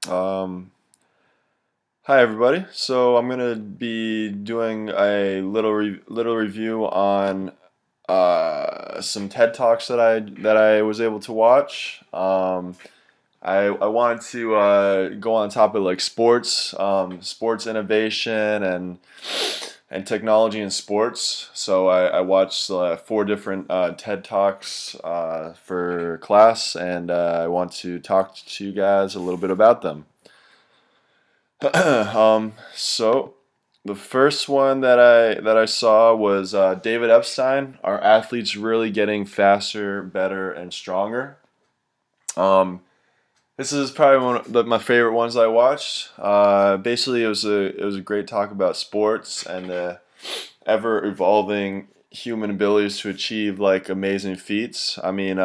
Um, Hi everybody. So I'm gonna be doing a little review on some TED Talks that I was able to watch. I wanted to go on top of like sports, sports innovation and technology in sports. So I watched four different TED Talks for class, and I want to talk to you guys a little bit about them. So the first one that I saw was David Epstein. Are athletes really getting faster, better, and stronger? Um, this is probably one of my favorite ones I watched. Basically, it was a great talk about sports and the ever evolving human abilities to achieve like amazing feats. I mean,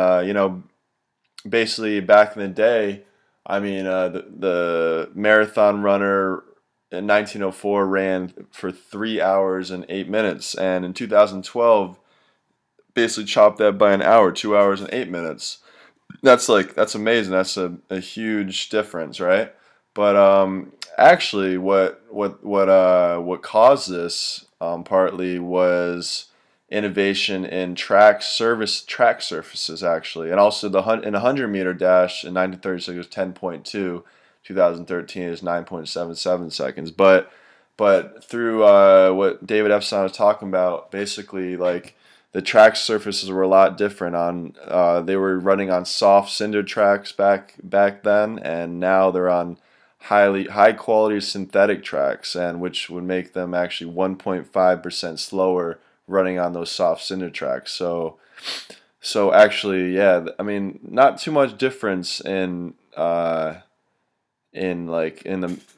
basically back in the day, the marathon runner in 1904 ran for 3 hours and 8 minutes, and in 2012 basically chopped that by an hour, 2 hours and 8 minutes. That's amazing. That's a huge difference, right? But actually, what caused this partly was innovation in track surfaces actually, and also in a 100-meter dash in 1936 was 10.2, 2013 is 9.77 seconds. But through what David Epstein was talking about, basically like the track surfaces were a lot different. They were running on soft cinder tracks back then, and now they're on high quality synthetic tracks, and which would make them actually 1.5% slower running on those soft cinder tracks. So actually, yeah, I mean, not too much difference in the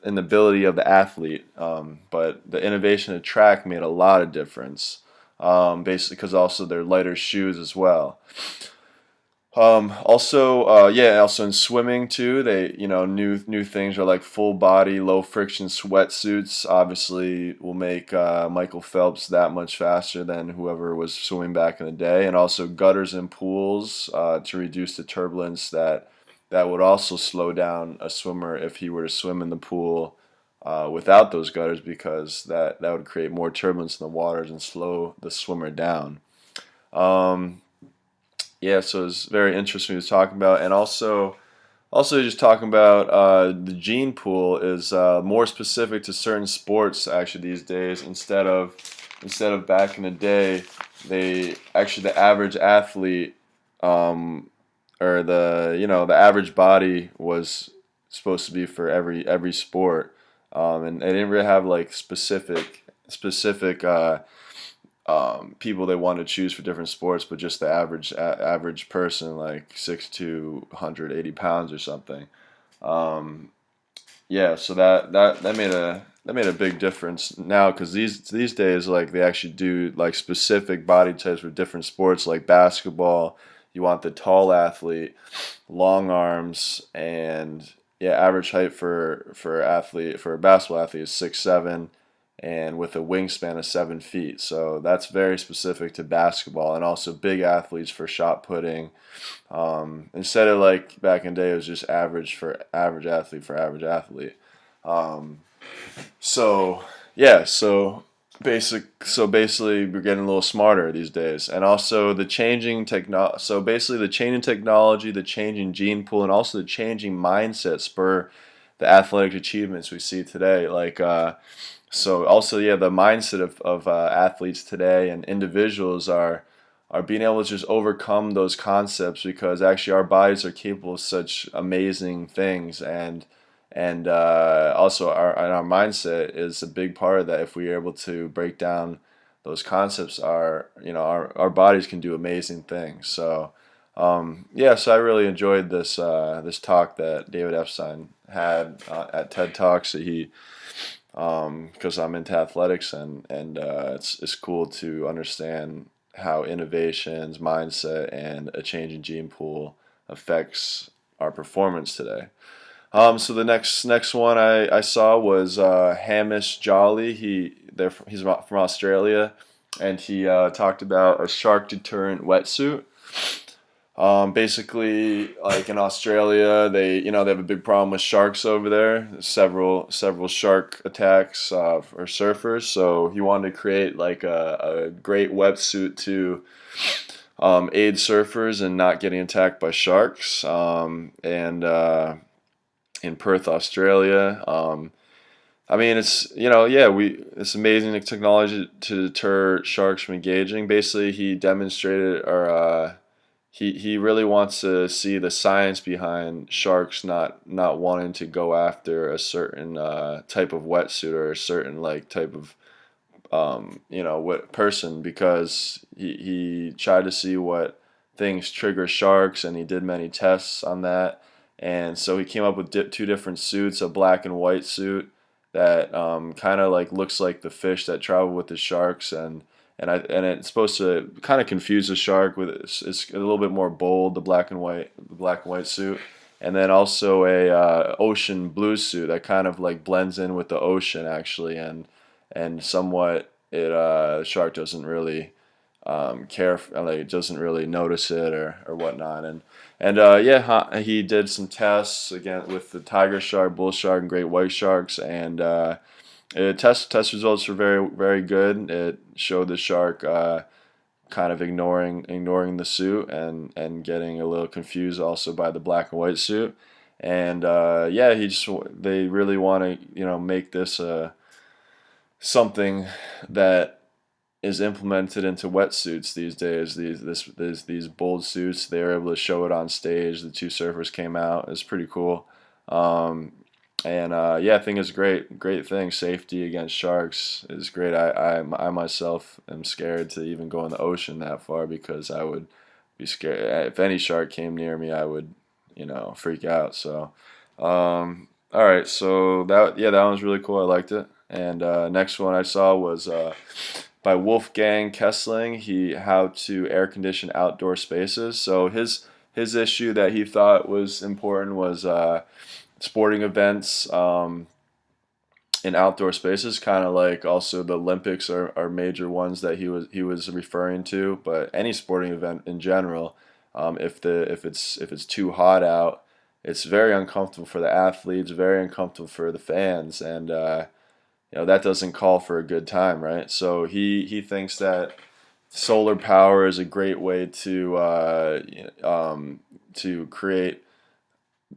ability of the athlete, but the innovation of track made a lot of difference. Basically, because also they're lighter shoes as well. Also in swimming too, they new things are like full body, low friction sweatsuits. Obviously, will make Michael Phelps that much faster than whoever was swimming back in the day, and also gutters and pools to reduce the turbulence that would also slow down a swimmer if he were to swim in the pool without those gutters, because that would create more turbulence in the waters and slow the swimmer down. Um, yeah, so it's very interesting to talk about, and also just talking about the gene pool is more specific to certain sports actually these days, instead of back in the day. They actually, the average athlete, um, or the average body was supposed to be for every sport, and they didn't really have like specific people they want to choose for different sports, but just the average person, like 6'2", 180 pounds or something. Um, yeah, so that made a big difference now, because these days, like, they actually do like specific body types for different sports, like basketball. You want the tall athlete, long arms, and yeah, average height for a basketball athlete is 6'7", and with a wingspan of 7 feet. So that's very specific to basketball, and also big athletes for shot putting. Instead of like back in the day, it was just average athlete. Um, so yeah, so basically we're getting a little smarter these days, and also the changing techno. So basically, the changing technology, the changing gene pool, and also the changing mindset spur the athletic achievements we see today. So also, yeah, the mindset of athletes today and individuals are being able to just overcome those concepts, because actually our bodies are capable of such amazing things, and also our mindset is a big part of that. If we are able to break down those concepts, our bodies can do amazing things. So yeah, so I really enjoyed this talk that David Epstein had at TED Talks. That he Because I'm into athletics, and it's cool to understand how innovations, mindset, and a changing gene pool affects our performance today. So the next one I saw was Hamish Jolly. He's from Australia, and he talked about a shark deterrent wetsuit. Basically, like in Australia, they have a big problem with sharks over there. There's several shark attacks for surfers. So he wanted to create like a great wetsuit to aid surfers in not getting attacked by sharks. And in Perth, Australia. I mean, it's yeah, we it's amazing technology to deter sharks from engaging. Basically, he demonstrated or he really wants to see the science behind sharks not wanting to go after a certain type of wetsuit or a certain like type of what person, because he tried to see what things trigger sharks, and he did many tests on that. And so he came up with two different suits, a black and white suit that kind of like looks like the fish that travel with the sharks, and it's supposed to kind of confuse the shark with it's a little bit more bold, the black and white suit. And then also a ocean blue suit that kind of like blends in with the ocean actually, and somewhat the shark doesn't really like it doesn't really notice it or whatnot. And yeah, he did some tests again with the tiger shark, bull shark, and great white sharks, and test results were very good. It showed the shark kind of ignoring the suit, and getting a little confused also by the black and white suit. And yeah, they really want to make this something that is implemented into wetsuits these days. These bold suits, they were able to show it on stage. The two surfers came out. It's pretty cool. Um, and yeah, I think it's great thing. Safety against sharks is great. I myself am scared to even go in the ocean that far, because I would be scared. If any shark came near me, I would, freak out. So, all right. So that one was really cool. I liked it. And next one I saw was by Wolfgang Kessling. How to air condition outdoor spaces. So his issue that he thought was important was sporting events in outdoor spaces, kind of like also the Olympics are major ones that he was referring to, but any sporting event in general, if it's too hot out, it's very uncomfortable for the athletes, very uncomfortable for the fans, and that doesn't call for a good time, right? So he thinks that solar power is a great way to create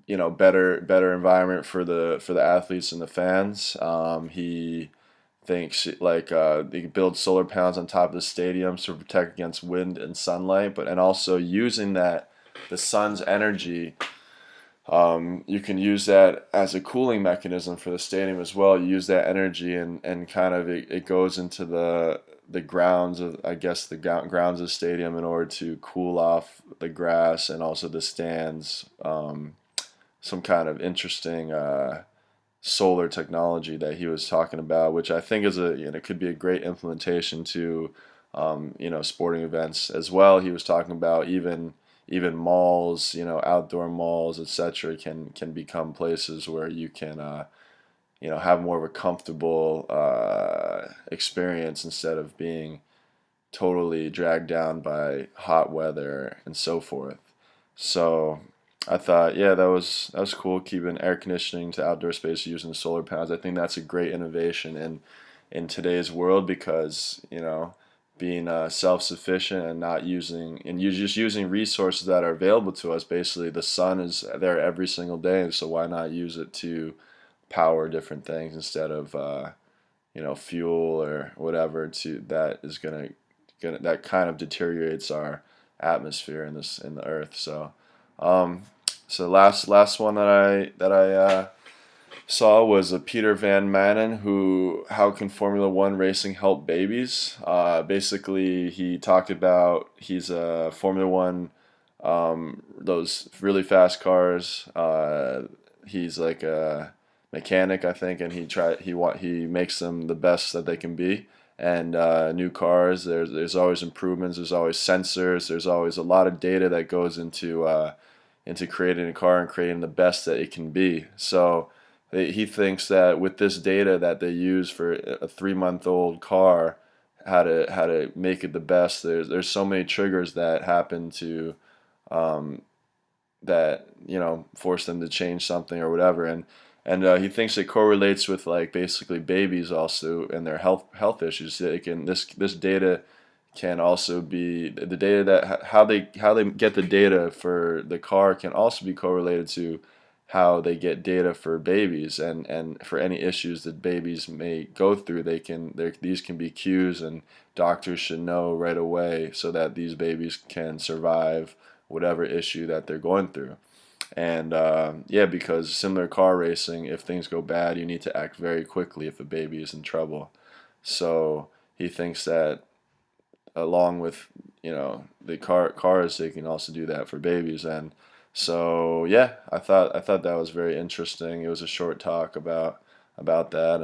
better environment for the athletes and the fans. He thinks like they can build solar panels on top of the stadiums to protect against wind and sunlight, and also using the sun's energy. You can use that as a cooling mechanism for the stadium as well. You use that energy, and kind of it goes into the grounds of, I guess, the grounds of the stadium in order to cool off the grass and also the stands. Some kind of interesting solar technology that he was talking about, which I think is could be a great implementation to sporting events as well. He was talking about even malls, outdoor malls, etc., can become places where you can have more of a comfortable experience instead of being totally dragged down by hot weather and so forth. So I thought, yeah, that was cool, keeping air conditioning to outdoor space using solar panels. I think that's a great innovation in today's world, because being self-sufficient and not using and you just using resources that are available to us. Basically, the sun is there every single day, so why not use it to power different things instead of fuel or whatever to that is gonna that kind of deteriorates our atmosphere in the earth. Um, so last one that I saw was a Peter Van Manen, who how can Formula One racing help babies? Basically, he talked about he's a Formula One, those really fast cars. He's like a mechanic, I think, and he makes them the best that they can be. And new cars, there's always improvements. There's always sensors. There's always a lot of data that goes into creating a car and creating the best that it can be. So he thinks that with this data that they use for a 3-month-old car, how to make it the best. There's so many triggers that happen to that force them to change something or whatever. And he thinks it correlates with like basically babies also and their health issues. They can this data can also be the data that how they get the data for the car can also be correlated to how they get data for babies, and for any issues that babies may go through, these can be cues, and doctors should know right away so that these babies can survive whatever issue that they're going through. And yeah, because similar car racing, if things go bad, you need to act very quickly if a baby is in trouble. So he thinks that along with the cars, they can also do that for babies. And so yeah, I thought that was very interesting. It was a short talk about that.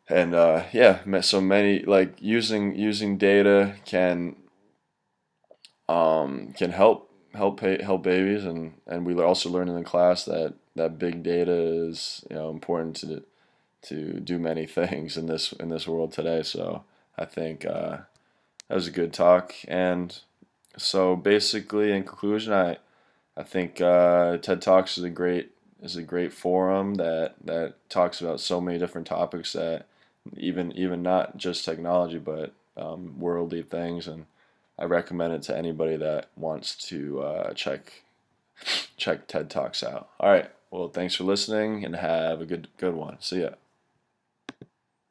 And yeah, so many like using data can help babies. And we also learned in the class that big data is important to do many things in this world today. So I think that was a good talk. And so basically, in conclusion, I think TED Talks is a great forum that talks about so many different topics, that even not just technology, but worldly things. And I recommend it to anybody that wants to check TED Talks out. All right. Well, thanks for listening, and have a good one. See ya.